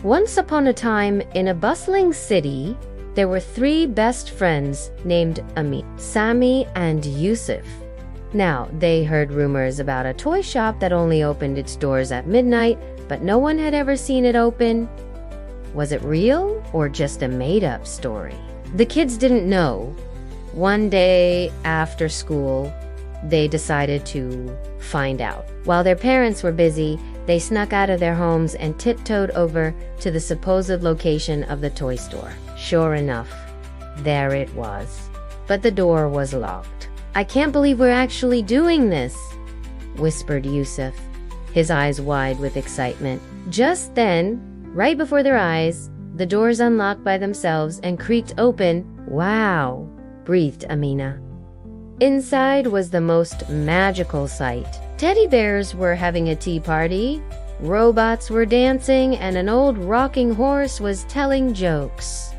Once upon a time, in a bustling city, there were three best friends named Amina, Sami, and Yusuf. Now, they heard rumors about a toy shop that only opened its doors at midnight, but no one had ever seen it open. Was it real or just a made-up story? The kids didn't know. One day after school, they decided to find out. While their parents were busy, they snuck out of their homes and tiptoed over to the supposed location of the toy store. Sure enough, there it was. But the door was locked. "I can't believe we're actually doing this," whispered Yusuf, his eyes wide with excitement. Just then, right before their eyes, the doors unlocked by themselves and creaked open. "Wow," breathed Amina. Inside was the most magical sight. Teddy bears were having a tea party, robots were dancing, and an old rocking horse was telling jokes.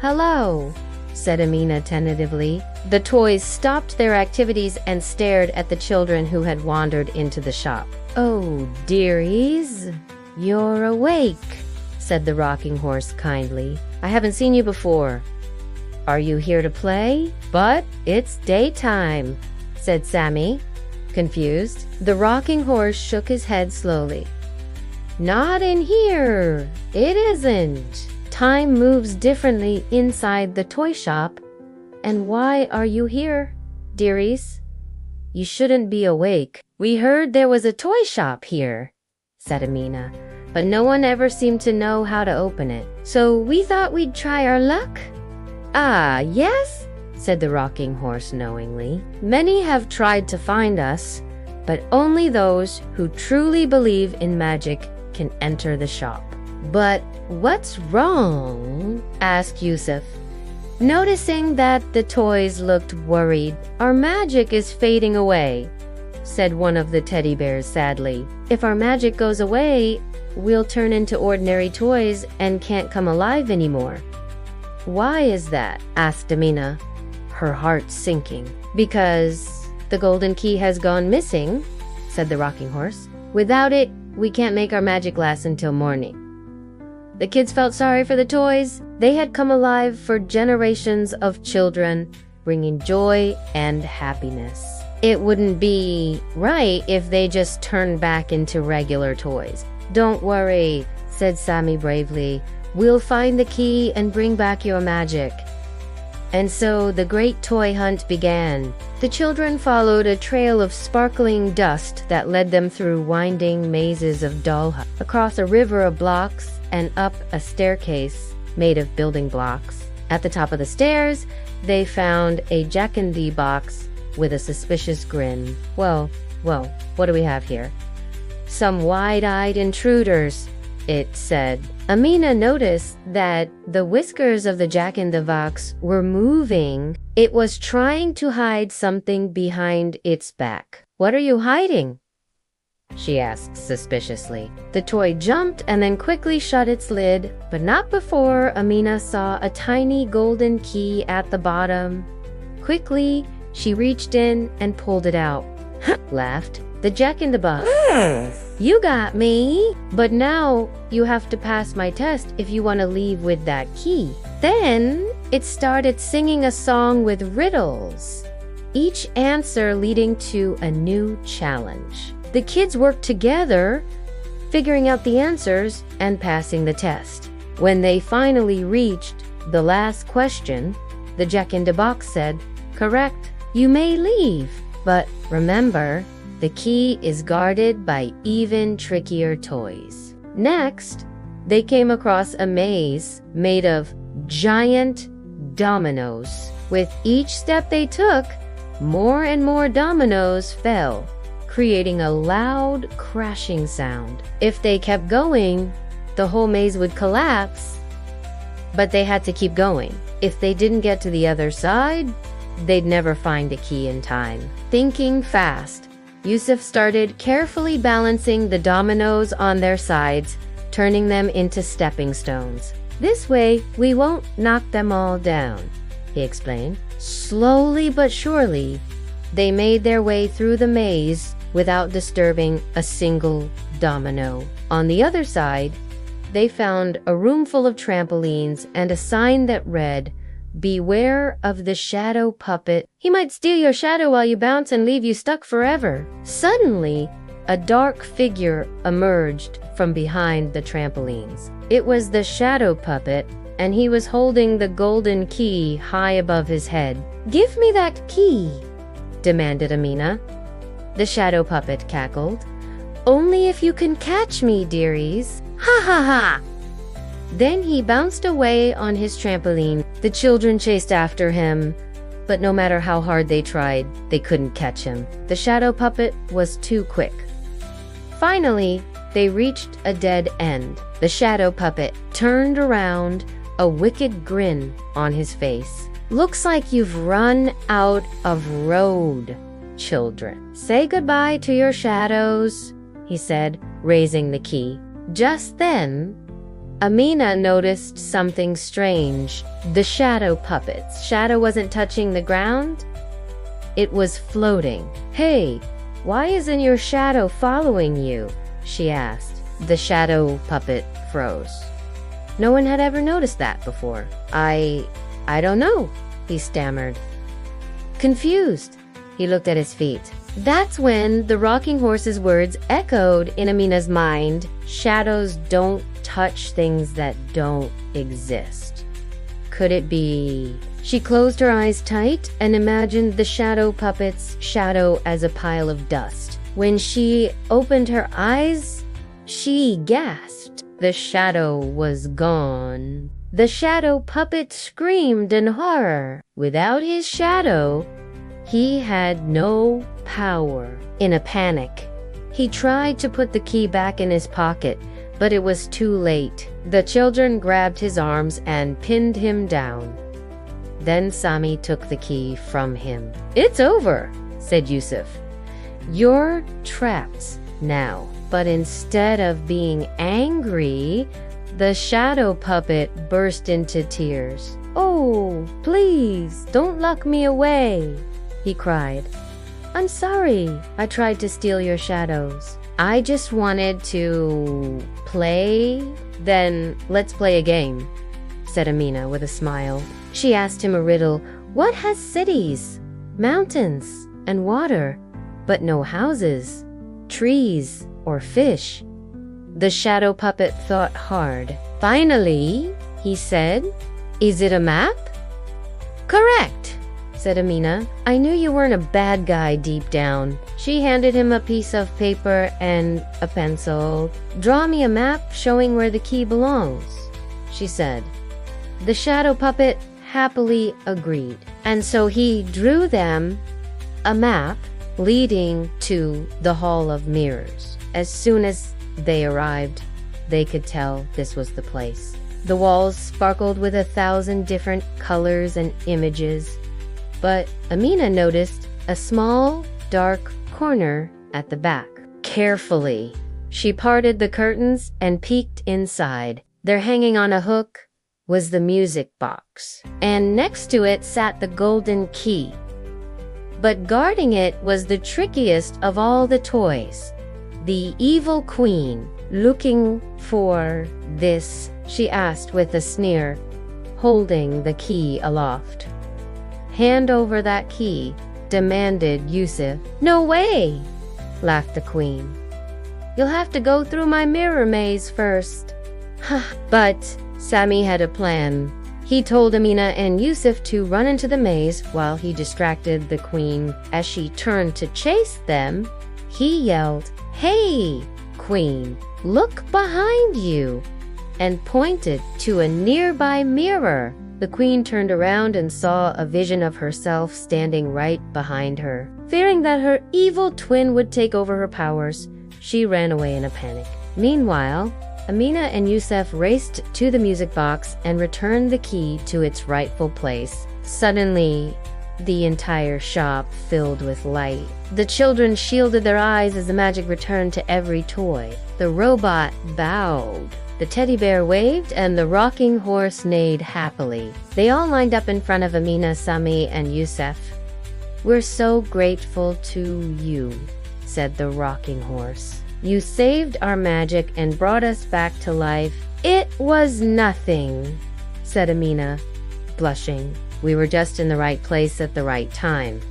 "Hello," said Amina tentatively. The toys stopped their activities and stared at the children who had wandered into the shop. "Oh, dearies, you're awake," said the rocking horse kindly. "I haven't seen you before. Are you here to play?" "But it's daytime," said Sami, confused. The rocking horse shook his head slowly. "Not in here. It isn't. Time moves differently inside the toy shop. And why are you here, dearies? You shouldn't be awake. We heard there was a toy shop here," said Amina, "but no one ever seemed to know how to open it. So we thought we'd try our luck." "Ah, yes," said the rocking horse knowingly. "Many have tried to find us, but only those who truly believe in magic can enter the shop." "But what's wrong?" asked Yusuf, noticing that the toys looked worried. "Our magic is fading away," said one of the teddy bears sadly. "If our magic goes away, we'll turn into ordinary toys and can't come alive anymore." "Why is that?" asked Amina, her heart sinking. "Because the golden key has gone missing," said the rocking horse. "Without it, we can't make our magic last until morning." The kids felt sorry for the toys. They had come alive for generations of children, bringing joy and happiness. It wouldn't be right if they just turned back into regular toys. "Don't worry," said Sami bravely. "We'll find the key and bring back your magic." And so the great toy hunt began. The children followed a trail of sparkling dust that led them through winding mazes of doll huts, across a river of blocks, and up a staircase made of building blocks. At the top of the stairs, they found a jack-in-the-box with a suspicious grin. Well, what do we have here?" "Some wide-eyed intruders," it said. Amina noticed that the whiskers of the jack-in-the-box were moving. It was trying to hide something behind its back. "What are you hiding?" she asked suspiciously. The toy jumped and then quickly shut its lid, but not before Amina saw a tiny golden key at the bottom. Quickly, she reached in and pulled it out. Laughed the jack-in-the-box. "You got me! But now you have to pass my test if you want to leave with that key." Then it started singing a song with riddles, each answer leading to a new challenge. The kids worked together, figuring out the answers and passing the test. When they finally reached the last question, the jack-in-the-box said, "Correct, you may leave. But remember, the key is guarded by even trickier toys." Next, they came across a maze made of giant dominoes. With each step they took, more and more dominoes fell, creating a loud crashing sound. If they kept going, the whole maze would collapse, but they had to keep going. If they didn't get to the other side, they'd never find a key in time. Thinking fast, Yusuf started carefully balancing the dominoes on their sides, turning them into stepping stones. "This way, we won't knock them all down," he explained. Slowly but surely, they made their way through the maze without disturbing a single domino. On the other side, they found a room full of trampolines and a sign that read, "Beware of the shadow puppet. He might steal your shadow while you bounce and leave you stuck forever." Suddenly, a dark figure emerged from behind the trampolines. It was the shadow puppet, and he was holding the golden key high above his head. "Give me that key," demanded Amina. The shadow puppet cackled. "Only if you can catch me, dearies. Ha ha ha!" Then he bounced away on his trampoline. The children chased after him, but no matter how hard they tried, they couldn't catch him. The shadow puppet was too quick. Finally, they reached a dead end. The shadow puppet turned around, a wicked grin on his face. "Looks like you've run out of road, children. Say goodbye to your shadows," he said, raising the key. Just then, Amina noticed something strange. The shadow puppet's shadow wasn't touching the ground. It was floating. "Hey, why isn't your shadow following you?" she asked. The shadow puppet froze. No one had ever noticed that before. I don't know," he stammered. Confused, he looked at his feet. That's when the rocking horse's words echoed in Amina's mind. Shadows don't touch things that don't exist. Could it be? She closed her eyes tight and imagined the shadow puppet's shadow as a pile of dust. When she opened her eyes, she gasped. The shadow was gone. The shadow puppet screamed in horror. Without his shadow, he had no power. In a panic, he tried to put the key back in his pocket, but it was too late. The children grabbed his arms and pinned him down. Then Sami took the key from him. "It's over," said Yusuf. "You're trapped now." But instead of being angry, the shadow puppet burst into tears. "Oh, please, don't lock me away," he cried. "I'm sorry I tried to steal your shadows. I just wanted to play." "Then let's play a game," said Amina with a smile. She asked him a riddle. "What has cities, mountains, and water, but no houses, trees, or fish?" The shadow puppet thought hard. "Finally," he said, "is it a map?" "Correct," said Amina. "I knew you weren't a bad guy deep down." She handed him a piece of paper and a pencil. "Draw me a map showing where the key belongs," she said. The shadow puppet happily agreed, and so he drew them a map leading to the Hall of Mirrors. As soon as they arrived, they could tell this was the place. The walls sparkled with 1,000 different colors and images, but Amina noticed a small, dark corner at the back. Carefully, she parted the curtains and peeked inside. There, hanging on a hook, was the music box, and next to it sat the golden key. But guarding it was the trickiest of all the toys, the evil queen. "Looking for this?" she asked with a sneer, holding the key aloft. "Hand over that key," demanded Yusuf. "No way," laughed the queen. "You'll have to go through my mirror maze first." But Sami had a plan. He told Amina and Yusuf to run into the maze while he distracted the queen. As she turned to chase them, he yelled, "Hey, queen, look behind you," and pointed to a nearby mirror. The queen turned around and saw a vision of herself standing right behind her. Fearing that her evil twin would take over her powers, she ran away in a panic. Meanwhile, Amina and Yusuf raced to the music box and returned the key to its rightful place. Suddenly, the entire shop filled with light. The children shielded their eyes as the magic returned to every toy. The robot bowed. The teddy bear waved, and the rocking horse neighed happily. They all lined up in front of Amina, Sami, and Yusuf. "We're so grateful to you," said the rocking horse. "You saved our magic and brought us back to life. "It was nothing," said Amina, blushing. "We were just in the right place at the right time."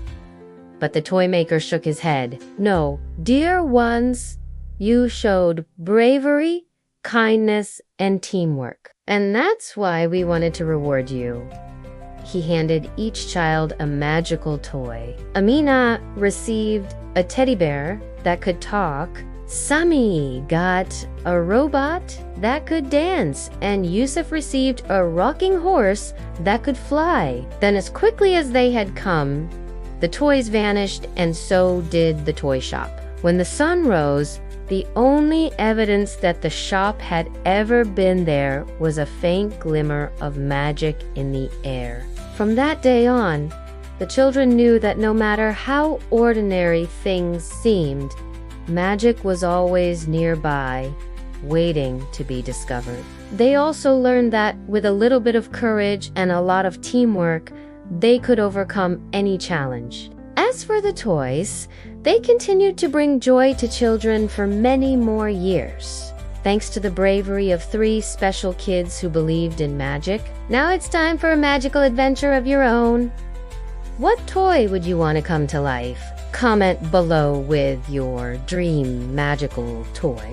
But the toy maker shook his head. "No, dear ones, you showed bravery, kindness, and teamwork. And that's why we wanted to reward you." He handed each child a magical toy. Amina received a teddy bear that could talk. Sami got a robot that could dance, and Yusuf received a rocking horse that could fly. Then, as quickly as they had come, the toys vanished, and so did the toy shop. When the sun rose, the only evidence that the shop had ever been there was a faint glimmer of magic in the air. From that day on, the children knew that no matter how ordinary things seemed, magic was always nearby, waiting to be discovered. They also learned that with a little bit of courage and a lot of teamwork, they could overcome any challenge. As for the toys, they continued to bring joy to children for many more years, thanks to the bravery of 3 special kids who believed in magic. Now it's time for a magical adventure of your own. What toy would you want to come to life? Comment below with your dream magical toy.